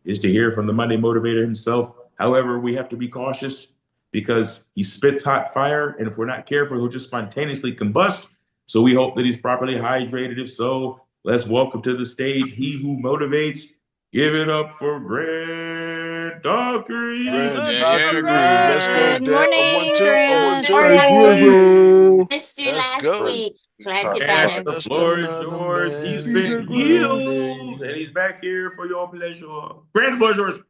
is to hear from the Monday Motivator himself. However, we have to be cautious because he spits hot fire, and if we're not careful, he'll just spontaneously combust. So we hope that he's properly hydrated. If so, let's welcome to the stage he who motivates. Give it up for Grant Dockery. Grand Yeah, Doctor Green. Let's go, Grant. Good Dad. morning, 1 2. Grant. 1 Morning. 2. Hey. Missed you Let's last go. week. Glad you're And better. the Just floor is another yours. He's man. been healed, and he's back here for your pleasure. Grant, the floor is yours.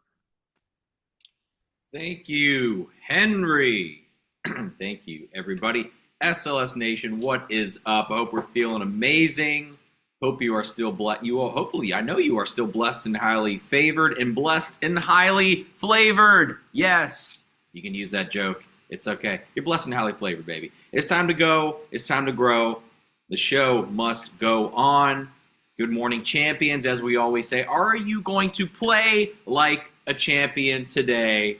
Thank you, Henry. Thank you, everybody. SLS Nation, what is up? I hope we're feeling amazing. Hope you are still blessed. Hopefully, I know you are still blessed and highly favored and blessed and highly flavored. Yes, you can use that joke. It's okay. You're blessed and highly flavored, baby. It's time to go. It's time to grow. The show must go on. Good morning, champions. As we always say, are you going to play like a champion today?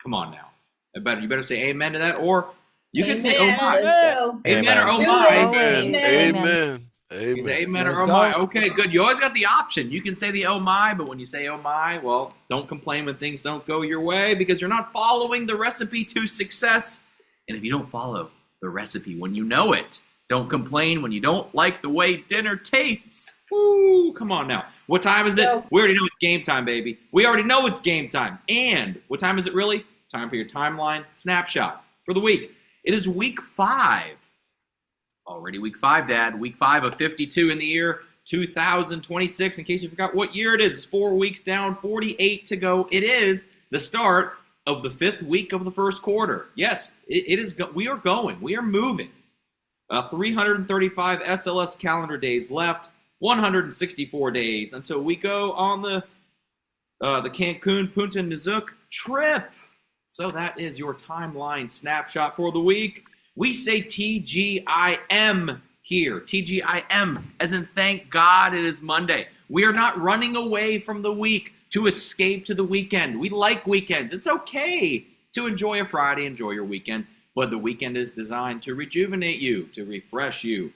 Come on now. You better say amen to that, or you can say oh my. Let's go. Amen or oh Do my. it. Amen. Amen. Amen. Amen or Let's oh go. my. Okay, good. You always got the option. You can say the oh my, but when you say oh my, well, don't complain when things don't go your way because you're not following the recipe to success. And if you don't follow the recipe when you know it, don't complain when you don't like the way dinner tastes. Woo, come on now. What time is it? Go. We already know it's game time, baby. We already know it's game time. And what time is it really? Time for your timeline snapshot for the week. It is week 5. Already week 5, Dad. Week 5 of 52 in the year 2026. In case you forgot what year it is, it's 4 weeks down, 48 to go. It is the start of the 5th week of the first quarter. Yes, it is. We are going. We are moving. 335 SLS calendar days left. 164 days until we go on the Cancun Punta Nizuc trip. So that is your timeline snapshot for the week. We say TGIM here. TGIM, as in thank God it is Monday. We are not running away from the week to escape to the weekend. We like weekends. It's okay to enjoy a Friday, enjoy your weekend, but the weekend is designed to rejuvenate you, to refresh you.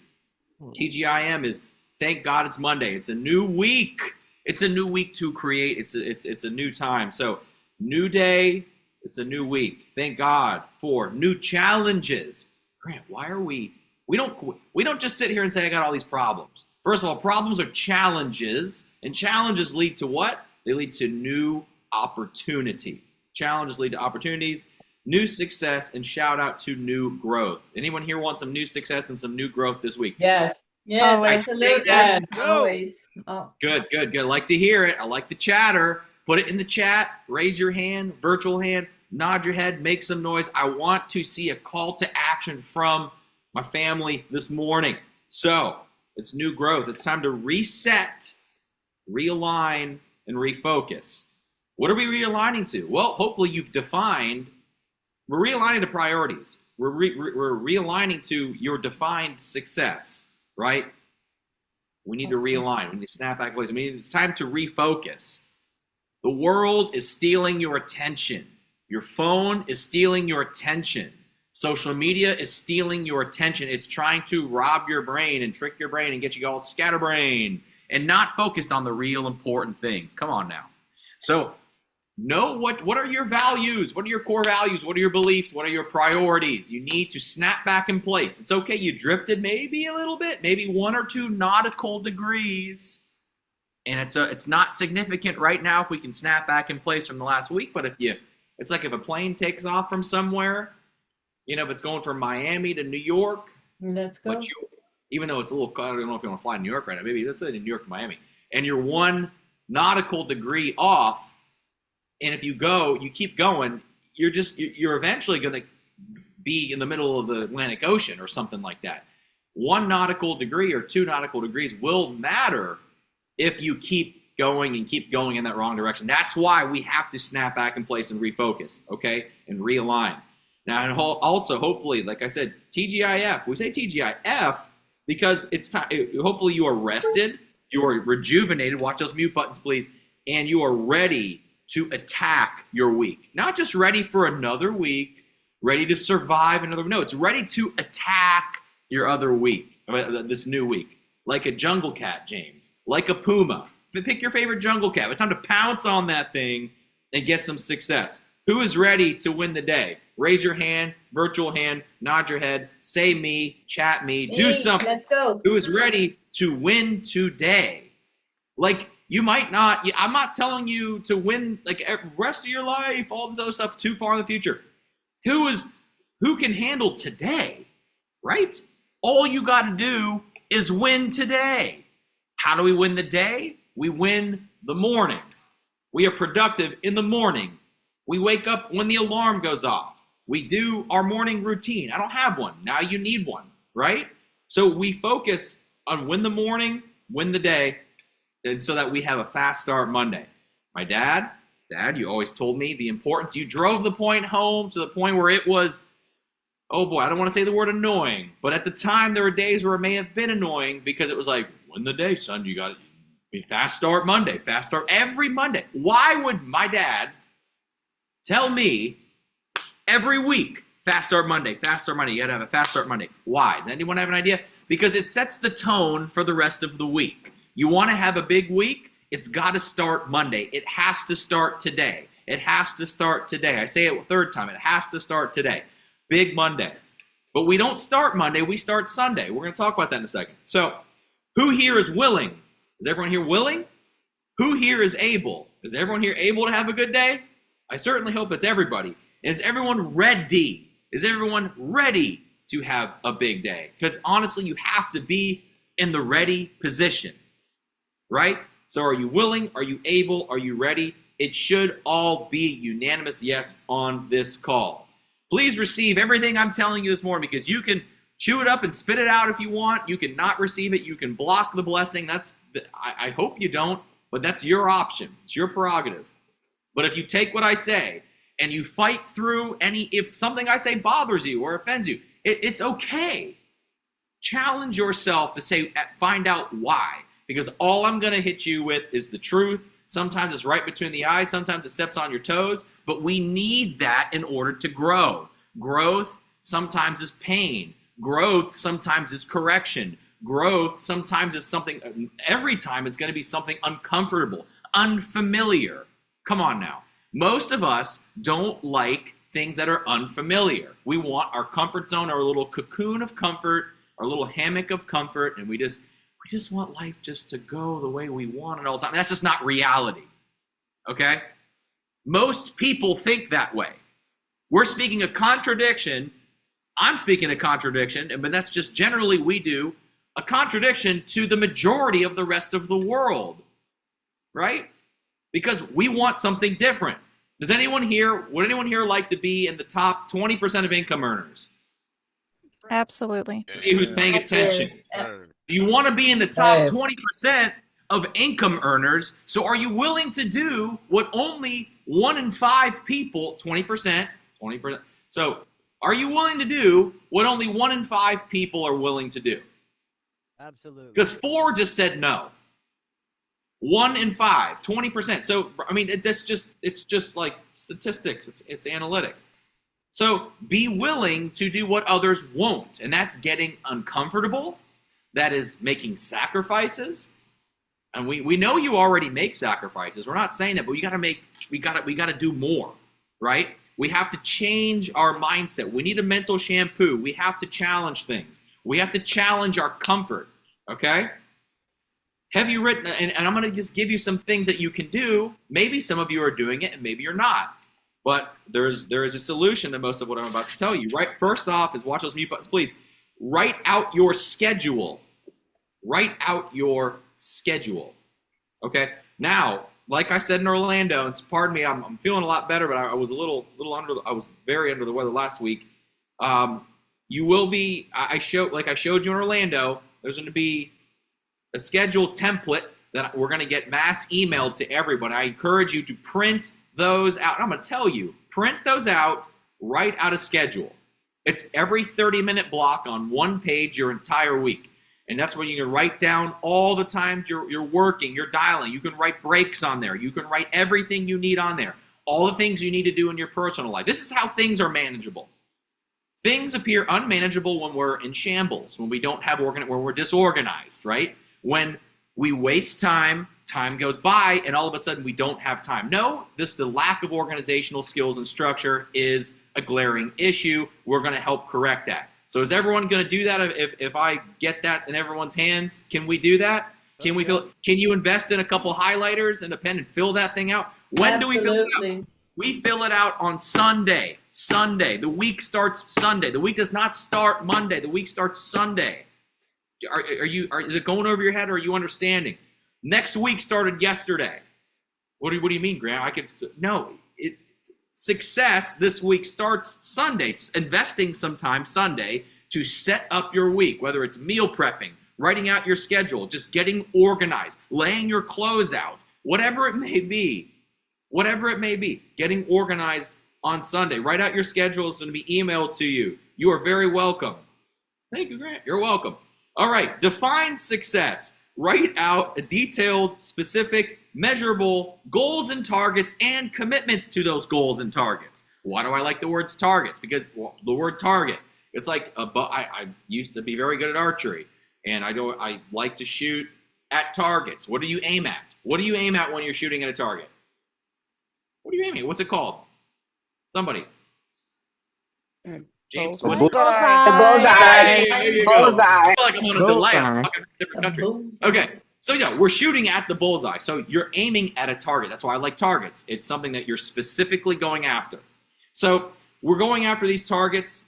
TGIM is thank God it's Monday. It's a new week. It's a new week to create. It's a new time. So new day. It's a new week. Thank God for new challenges. Grant, why are we don't just sit here and say I got all these problems. First of all, problems are challenges, and challenges lead to what? They lead to new opportunity. Challenges lead to opportunities, new success, and shout out to new growth. Anyone here want some new success and some new growth this week? Yes. Yes, Always. absolutely. Yes. Always. Oh. Good. I like to hear it. I like the chatter. Put it in the chat. Raise your hand, virtual hand. Nod your head, make some noise. I want to see a call to action from my family this morning. So it's new growth. It's time to reset, realign, and refocus. What are we realigning to? Well, hopefully you've defined. We're realigning to priorities. We're realigning to your defined success, right? We need to realign. We need to snap back. It's time to refocus. The world is stealing your attention. Your phone is stealing your attention. Social media is stealing your attention. It's trying to rob your brain and trick your brain and get you all scatterbrained and not focused on the real important things. Come on now. So know what are your values? What are your core values? What are your beliefs? What are your priorities? You need to snap back in place. It's okay. You drifted maybe a little bit, maybe 1 or 2 nautical degrees. And it's not significant right now if we can snap back in place from the last week. But it's like if a plane takes off from somewhere, if it's going from Miami to New York. Let's go. Even though it's a little, I don't know if you want to fly to New York right now. Maybe let's say in New York to Miami. And you're 1 nautical degree off. And if you keep going, you're eventually going to be in the middle of the Atlantic Ocean or something like that. 1 nautical degree or 2 nautical degrees will matter if you keep going in that wrong direction. That's why we have to snap back in place and refocus, okay, and realign. Now, and also, hopefully, like I said, TGIF. We say TGIF because it's time. Hopefully, you are rested, you are rejuvenated. Watch those mute buttons, please, and you are ready to attack your week. Not just ready for another week, ready to survive another. No, it's ready to attack your other week, this new week, like a jungle cat, James, like a puma. Pick your favorite jungle cat. It's time to pounce on that thing and get some success. Who is ready to win the day? Raise your hand, virtual hand, nod your head, say me, chat me, do something. Let's go. Who is ready to win today? Like, you might not, I'm not telling you to win like the rest of your life, all this other stuff too far in the future. Who can handle today, right? All you got to do is win today. How do we win the day? We win the morning. We are productive in the morning. We wake up when the alarm goes off. We do our morning routine. I don't have one. Now you need one, right? So we focus on win the morning, win the day, and so that we have a fast start Monday. My Dad, you always told me the importance. You drove the point home to the point where it was, oh boy, I don't want to say the word annoying, but at the time there were days where it may have been annoying because it was like, win the day, son. You got to be fast start Monday, fast start every Monday. Why would my dad tell me every week, fast start Monday, you got to have a fast start Monday? Why? Does anyone have an idea? Because it sets the tone for the rest of the week. You want to have a big week? It's got to start Monday. It has to start today. It has to start today. I say it a third time. It has to start today. Big Monday. But we don't start Monday. We start Sunday. We're going to talk about that in a second. So who here is willing? Is everyone here willing? Who here is able? Is everyone here able to have a good day? I certainly hope it's everybody. And is everyone ready? Is everyone ready to have a big day? Because honestly, you have to be in the ready position, right? So are you willing? Are you able? Are you ready? It should all be unanimous yes on this call. Please receive everything I'm telling you this morning, because you can chew it up and spit it out if you want. You can not receive it. You can block the blessing. I hope you don't, but that's your option. It's your prerogative. But if you take what I say and you fight through if something I say bothers you or offends you, it's okay. Challenge yourself to find out why. Because all I'm going to hit you with is the truth. Sometimes it's right between the eyes. Sometimes it steps on your toes. But we need that in order to grow. Growth sometimes is pain. Growth sometimes is correction. Growth sometimes is something, every time it's going to be something uncomfortable, unfamiliar. Come on now. Most of us don't like things that are unfamiliar. We want our comfort zone, our little cocoon of comfort, our little hammock of comfort, and we just want life just to go the way we want it all the time. That's just not reality, okay? Most people think that way. We're speaking a contradiction. I'm speaking a contradiction, but that's just generally we do, a contradiction to the majority of the rest of the world, right? Because we want something different. Would anyone here like to be in the top 20% of income earners? Absolutely. See who's paying attention. You want to be in the top 20% of income earners, so are you willing to do what only 1 in 5 people, 20%, so are you willing to do what only 1 in 5 people are willing to do? Absolutely. Because 4 just said no. 1 in 5, 20%. So, I mean, it's just like statistics. It's analytics. So be willing to do what others won't, and that's getting uncomfortable. That is making sacrifices. And we know you already make sacrifices. We're not saying that, but we got to do more, right? We have to change our mindset. We need a mental shampoo. We have to challenge things. We have to challenge our comfort, okay? Have you written, and I'm going to just give you some things that you can do. Maybe some of you are doing it and maybe you're not. But there is a solution to most of what I'm about to tell you. Right? First off is watch those mute buttons, please. Write out your schedule. Write out your schedule. Okay? Now, like I said in Orlando, and pardon me, I'm feeling a lot better, but I was a little I was very under the weather last week. You will be, I showed you in Orlando, there's going to be a schedule template that we're going to get mass emailed to everybody. I encourage you to print those out. I'm going to tell you, print those out, write out a schedule. It's every 30-minute block on one page your entire week. And that's where you can write down all the times you're working, you're dialing. You can write breaks on there. You can write everything you need on there. All the things you need to do in your personal life. This is how things are manageable. Things appear unmanageable when we're in shambles, when we don't have when we're disorganized, right? When we waste time time goes by and all of a sudden we don't have time. No, the lack of organizational skills and structure is a glaring issue. We're going to help correct that. So is everyone going to do that? If I get that in everyone's hands, can we do that? Can you invest in a couple highlighters and a pen and fill that thing out? When do we fill it out? We fill it out on Sunday. Sunday. The week starts Sunday. The week does not start Monday. The week starts Sunday. Is it going over your head, or are you understanding? Next week started yesterday. What do you mean, Graham? Success this week starts Sunday. It's investing some time Sunday to set up your week, whether it's meal prepping, writing out your schedule, just getting organized, laying your clothes out, whatever it may be, getting organized on Sunday. Write out your schedule. It's going to be emailed to you. You are very welcome. Thank you, Grant. You're welcome. All right, define success. Write out a detailed, specific, measurable goals and targets and commitments to those goals and targets. Why do I like the words targets? Because the word target, it's like I used to be very good at archery, and I like to shoot at targets. What do you aim at? What do you aim at when you're shooting at a target? What are you aiming at? What's it called? Somebody. James, what's it called? Bullseye. There you go. Bullseye. I feel like I'm on a delay. I'm Bullseye. talking to a different country. Okay, so yeah, we're shooting at the bullseye. So you're aiming at a target. That's why I like targets. It's something that you're specifically going after. So we're going after these targets,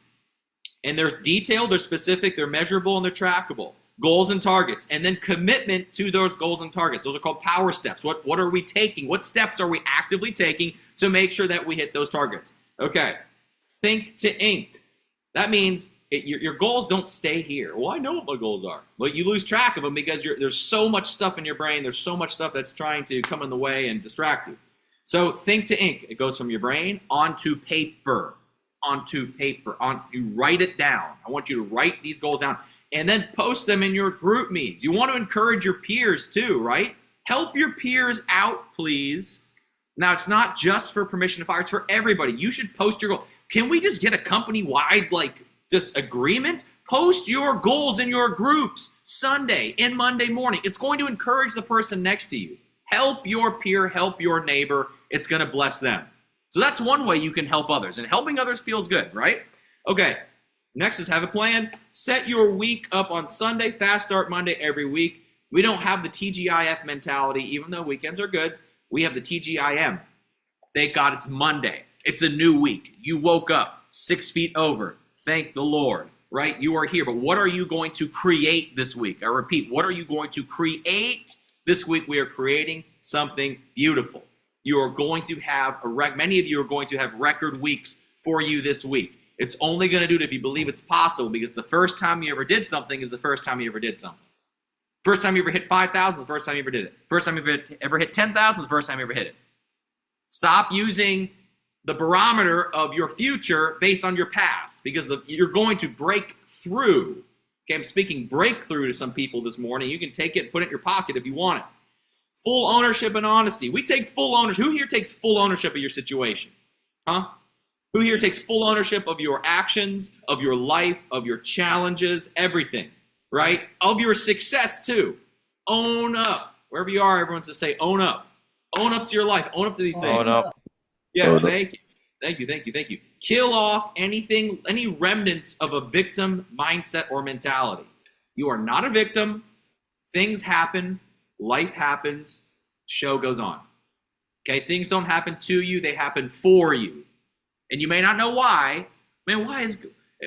and they're detailed, they're specific, they're measurable, and they're trackable. Goals and targets, and then commitment to those goals and targets. Those are called power steps. What are we taking? What steps are we actively taking to make sure that we hit those targets? Okay, think to ink. That means your goals don't stay here. Well, I know what my goals are. But you lose track of them because there's so much stuff in your brain. There's so much stuff that's trying to come in the way and distract you. So think to ink. It goes from your brain onto paper. You write it down. I want you to write these goals down and then post them in your group meets. You want to encourage your peers too, right? Help your peers out, please. Now, it's not just for Permission to Fire. It's for everybody. You should post your goal. Can we just get a company-wide, this agreement? Post your goals in your groups Sunday and Monday morning. It's going to encourage the person next to you. Help your peer, help your neighbor. It's going to bless them. So that's one way you can help others. And helping others feels good, right? Okay, next is have a plan. Set your week up on Sunday, fast start Monday every week. We don't have the TGIF mentality, even though weekends are good. We have the TGIM. Thank God it's Monday. It's a new week. You woke up 6 feet over. Thank the Lord, right? You are here. But what are you going to create this week? I repeat, what are you going to create this week? We are creating something beautiful. You are going to have many of you are going to have record weeks for you this week. It's only going to do it if you believe it's possible, because the first time you ever did something is the first time you ever did something. First time you ever hit 5,000, the first time you ever did it. First time you ever hit 10,000, the first time you ever hit it. Stop using the barometer of your future based on your past, because you're going to break through. Okay, I'm speaking breakthrough to some people this morning. You can take it and put it in your pocket if you want it. Full ownership and honesty. We take full ownership. Who here takes full ownership of your situation? Huh? Who here takes full ownership of your actions, of your life, of your challenges, everything, right? Of your success too. Own up. Wherever you are, everyone's to say own up. Own up to your life. Own up to these things. Own up. Yes, thank you. Thank you. Kill off any remnants of a victim mindset or mentality. You are not a victim. Things happen. Life happens. Show goes on. Okay, things don't happen to you. They happen for you. And you may not know why. Man,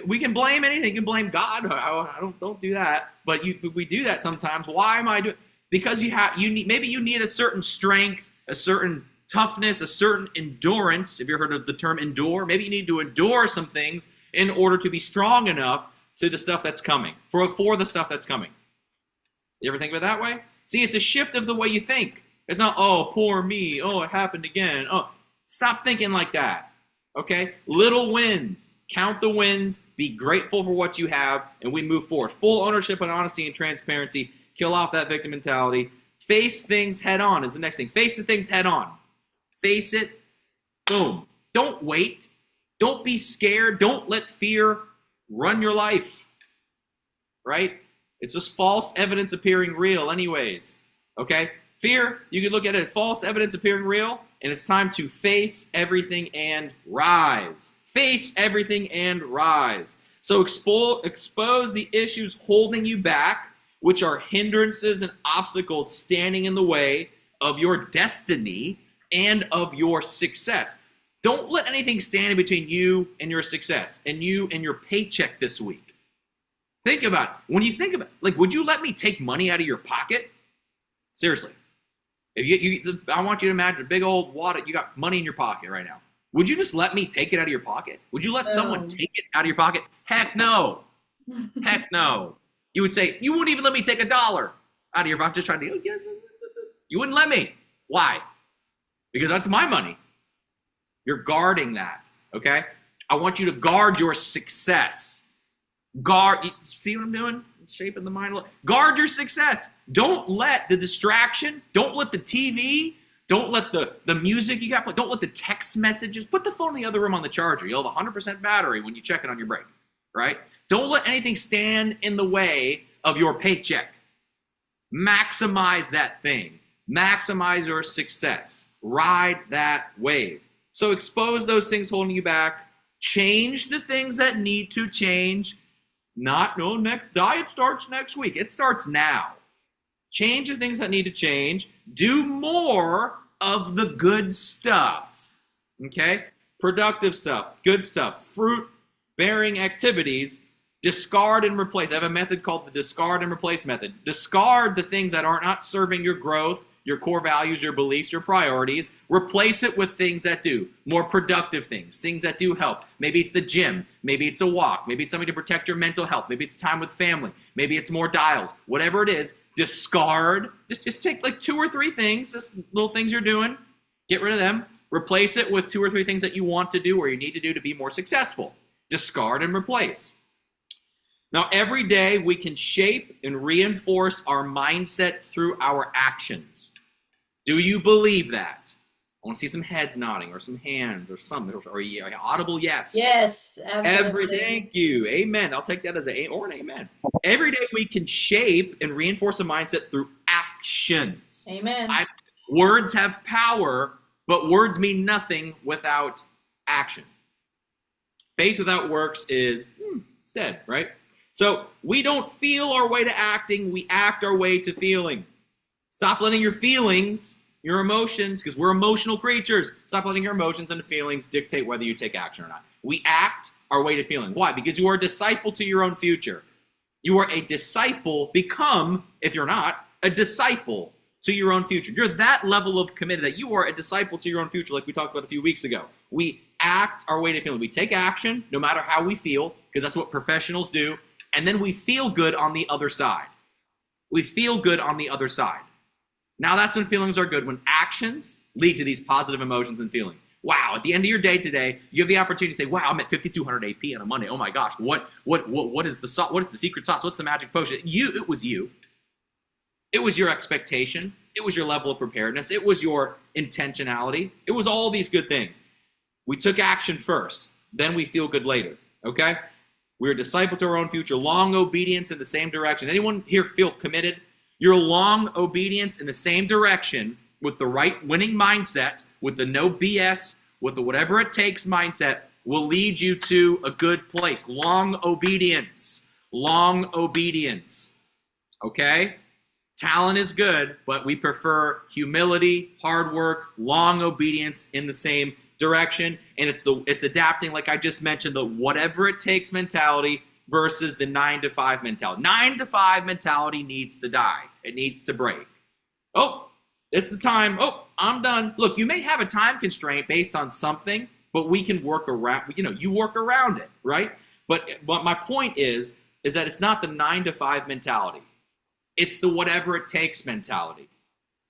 we can blame anything. You can blame God. I don't do that. But we do that sometimes. Why am I doing? Because maybe you need a certain strength, a certain toughness, a certain endurance. Have you heard of the term endure? Maybe you need to endure some things in order to be strong enough to the stuff that's coming, for the stuff that's coming. You ever think of it that way? See, it's a shift of the way you think. It's not, oh, poor me. Oh, it happened again. Oh, stop thinking like that. Okay? Little wins. Count the wins. Be grateful for what you have, and we move forward. Full ownership and honesty and transparency. Kill off that victim mentality. Face things head on is the next thing. Face the things head on. Face it. Boom. Don't wait. Don't be scared. Don't let fear run your life. Right? It's just false evidence appearing real anyways. Okay? Fear, you could look at it as false evidence appearing real, and it's time to face everything and rise. Face everything and rise. So expose the issues holding you back, which are hindrances and obstacles standing in the way of your destiny and of your success. Don't let anything stand in between you and your success and you and your paycheck this week. Think about it. When you think about it, like, would you let me take money out of your pocket? Seriously. I want you to imagine a big old wad. You got money in your pocket right now. Would you just let me take it out of your pocket? Would you let someone take it out of your pocket? Heck no. Heck no. You would say, you wouldn't even let me take $1 out of your pocket. Just trying to, you wouldn't let me. Why? Because that's my money. You're guarding that, okay? I want you to guard your success. See what I'm doing? Shaping the mind. Guard your success. Don't let the distraction, don't let the TV, don't let the music you got play, don't let the text messages, put the phone in the other room on the charger. You'll have 100% battery when you check it on your break, right? Don't let anything stand in the way of your paycheck. Maximize that thing. Maximize your success. Ride that wave. So expose those things holding you back. Change the things that need to change. Next diet starts next week. It starts now. Change the things that need to change. Do more of the good stuff. Okay? Productive stuff, good stuff, fruit-bearing activities. Discard and replace. I have a method called the discard and replace method. Discard the things that are not serving your growth, your core values, your beliefs, your priorities. Replace it with things that do. More productive things that do help. Maybe it's the gym. Maybe it's a walk. Maybe it's something to protect your mental health. Maybe it's time with family. Maybe it's more dials. Whatever it is, discard. Just take like 2 or 3 things, just little things you're doing. Get rid of them. Replace it with 2 or 3 things that you want to do or you need to do to be more successful. Discard and replace. Now, every day we can shape and reinforce our mindset through our actions. Do you believe that? I want to see some heads nodding or some hands or something. Or audible yes. Yes, absolutely. Thank you. Amen. I'll take that as an amen. Every day we can shape and reinforce a mindset through actions. Amen. Words have power, but words mean nothing without action. Faith without works is it's dead, right? So we don't feel our way to acting, we act our way to feeling. Stop letting your feelings, your emotions, because we're emotional creatures, stop letting your emotions and feelings dictate whether you take action or not. We act our way to feeling. Why? Because you are a disciple to your own future. You are a disciple, become, if you're not, a disciple to your own future. You're that level of committed that you are a disciple to your own future, like we talked about a few weeks ago. We act our way to feeling. We take action, no matter how we feel, because that's what professionals do. And then we feel good on the other side. We feel good on the other side. Now that's when feelings are good, when actions lead to these positive emotions and feelings. Wow, at the end of your day today, you have the opportunity to say, wow, I'm at 5,200 AP on a Monday. Oh my gosh, what is the secret sauce? What's the magic potion? It was you. It was your expectation. It was your level of preparedness. It was your intentionality. It was all these good things. We took action first, then we feel good later, okay? We're a disciple to our own future. Long obedience in the same direction. Anyone here feel committed? Your long obedience in the same direction with the right winning mindset, with the no BS, with the whatever it takes mindset will lead you to a good place. Long obedience. Long obedience. Okay? Talent is good, but we prefer humility, hard work, long obedience in the same direction, and it's adapting, like I just mentioned, the whatever it takes mentality versus the 9-to-5 mentality. 9-to-5 mentality needs to die. It needs to break. Oh, it's the time. Oh, I'm done. Look, you may have a time constraint based on something, but we can work around, you work around it, right? But my point is that it's not the 9-to-5 mentality. It's the whatever it takes mentality.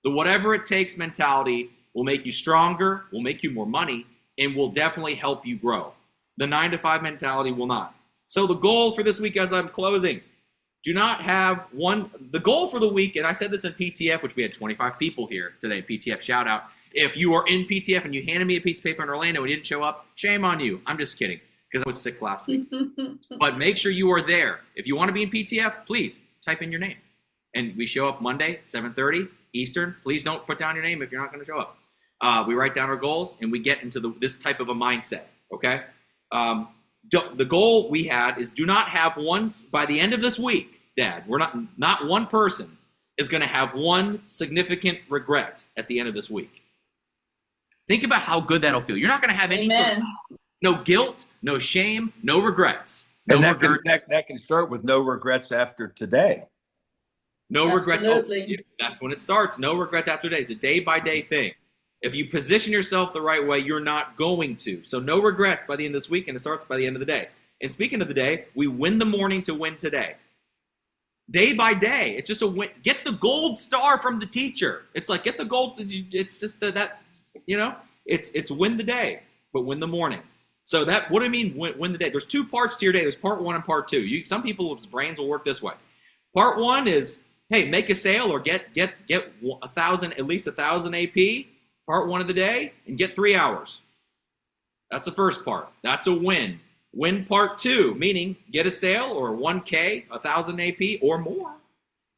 The whatever it takes mentality will make you stronger, will make you more money, and will definitely help you grow. The 9-to-5 mentality will not. So the goal for this week as I'm closing, do not have the goal for the week, and I said this in PTF, which we had 25 people here today, PTF shout out. If you are in PTF and you handed me a piece of paper in Orlando and you didn't show up, shame on you. I'm just kidding, because I was sick last week. But make sure you are there. If you want to be in PTF, please type in your name. And we show up Monday, 7:30. Eastern. Please don't put down your name if you're not going to show up. We write down our goals and we get into this type of a mindset. Okay. The goal we had is do not have by the end of this week, Dad. We're not one person is going to have one significant regret at the end of this week. Think about how good that'll feel. You're not going to have any no guilt, no shame, no regrets. No And that can start with no regrets after today. No regrets. Absolutely. That's when it starts. No regrets after today. It's a day-by-day thing. If you position yourself the right way, you're not going to. So no regrets by the end of this week, and it starts by the end of the day. And speaking of the day, we win the morning to win today. Day by day. It's just a win. Get the gold star from the teacher. It's like get the gold. It's just that it's win the day, but win the morning. So what do I mean win the day? There's two parts to your day. There's part 1 and part 2. Some people's brains will work this way. Part 1 is, hey, make a sale or get 1,000, at least 1,000 AP, part 1 of the day, and get 3 hours. That's the first part. That's a win. Win part 2, meaning get a sale or 1K, 1,000 AP or more,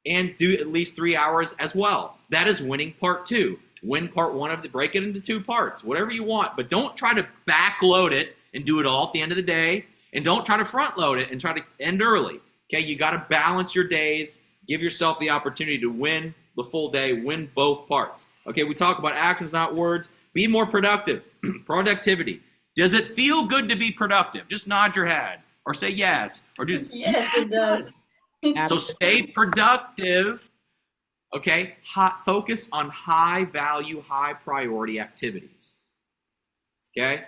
and do at least 3 hours as well. That is winning part 2. Win part 1 break it into 2 parts, whatever you want, but don't try to backload it and do it all at the end of the day, and don't try to front load it and try to end early. Okay, you got to balance your days, give yourself the opportunity to win the full day, win both parts. Okay, we talk about actions, not words. Be more productive. Productivity. Does it feel good to be productive? Just nod your head or say yes. Or do Yes, it does. So stay productive. Okay, focus on high value, high priority activities. Okay,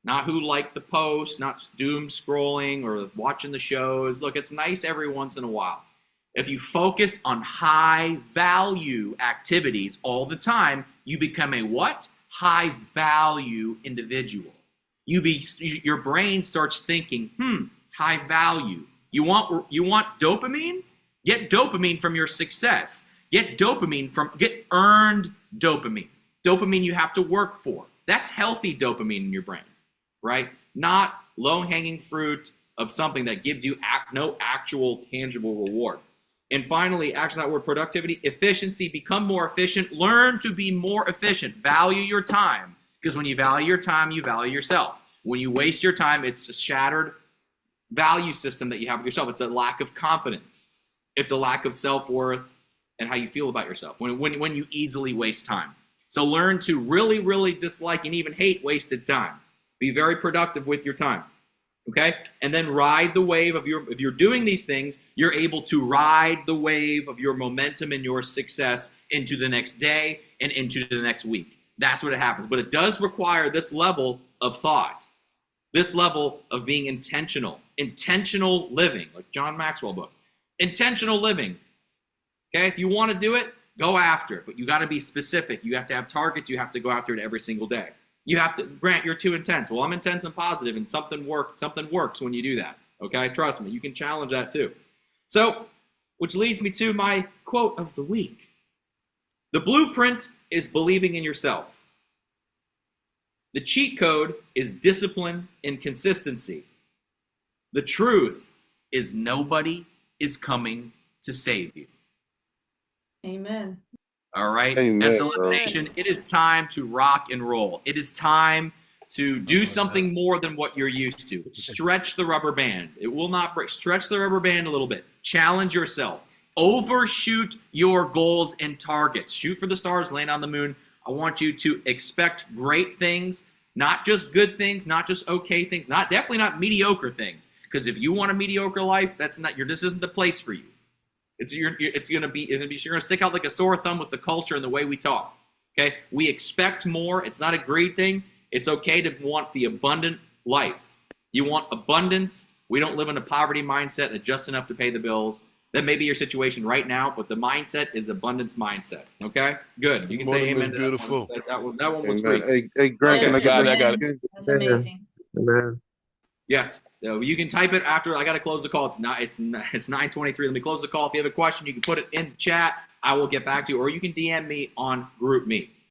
not who liked the post, not doom scrolling or watching the shows. Look, it's nice every once in a while. If you focus on high value activities all the time, you become a what? High value individual. Your brain starts thinking, high value. You want dopamine? Get dopamine from your success. Get earned dopamine. Dopamine you have to work for. That's healthy dopamine in your brain, right? Not low-hanging fruit of something that gives you no actual tangible reward. And finally, action, not word, productivity, efficiency, become more efficient. Learn to be more efficient. Value your time, because when you value your time, you value yourself. When you waste your time, it's a shattered value system that you have with yourself. It's a lack of confidence. It's a lack of self-worth and how you feel about yourself when you easily waste time. So learn to really, really dislike and even hate wasted time. Be very productive with your time. Okay? And then ride the wave of if you're doing these things, you're able to ride the wave of your momentum and your success into the next day and into the next week. That's what it happens. But it does require this level of thought, this level of being intentional living, like John Maxwell book. Intentional living. Okay? If you want to do it, go after it. But you got to be specific. You have to have targets. You have to go after it every single day. You have to, Grant, you're too intense. Well, I'm intense and positive, and something works when you do that. Okay? Trust me. You can challenge that too. So, which leads me to my quote of the week. The blueprint is believing in yourself. The cheat code is discipline and consistency. The truth is nobody is coming to save you. Amen. All right? Amen, SLS bro. Nation, it is time to rock and roll. It is time to do something more than what you're used to. Stretch the rubber band. It will not break. Stretch the rubber band a little bit. Challenge yourself. Overshoot your goals and targets. Shoot for the stars, land on the moon. I want you to expect great things, not just good things, not just okay things, definitely not mediocre things. Because if you want a mediocre life, this isn't the place for you. You're gonna stick out like a sore thumb with the culture and the way we talk. Okay, we expect more. It's not a greed thing. It's okay to want the abundant life. You want abundance. We don't live in a poverty mindset that's just enough to pay the bills. That may be your situation right now, but the mindset is abundance mindset. Okay, good. You can say amen. Morning is beautiful. That one was Amen. free. Hey, Grant, can I get Amen. that again? That's amazing. Amen. Yes. So you can type it after. I got to close the call. It's 9:23. Let me close the call. If you have a question, you can put it in the chat. I will get back to you, or you can DM me on GroupMe.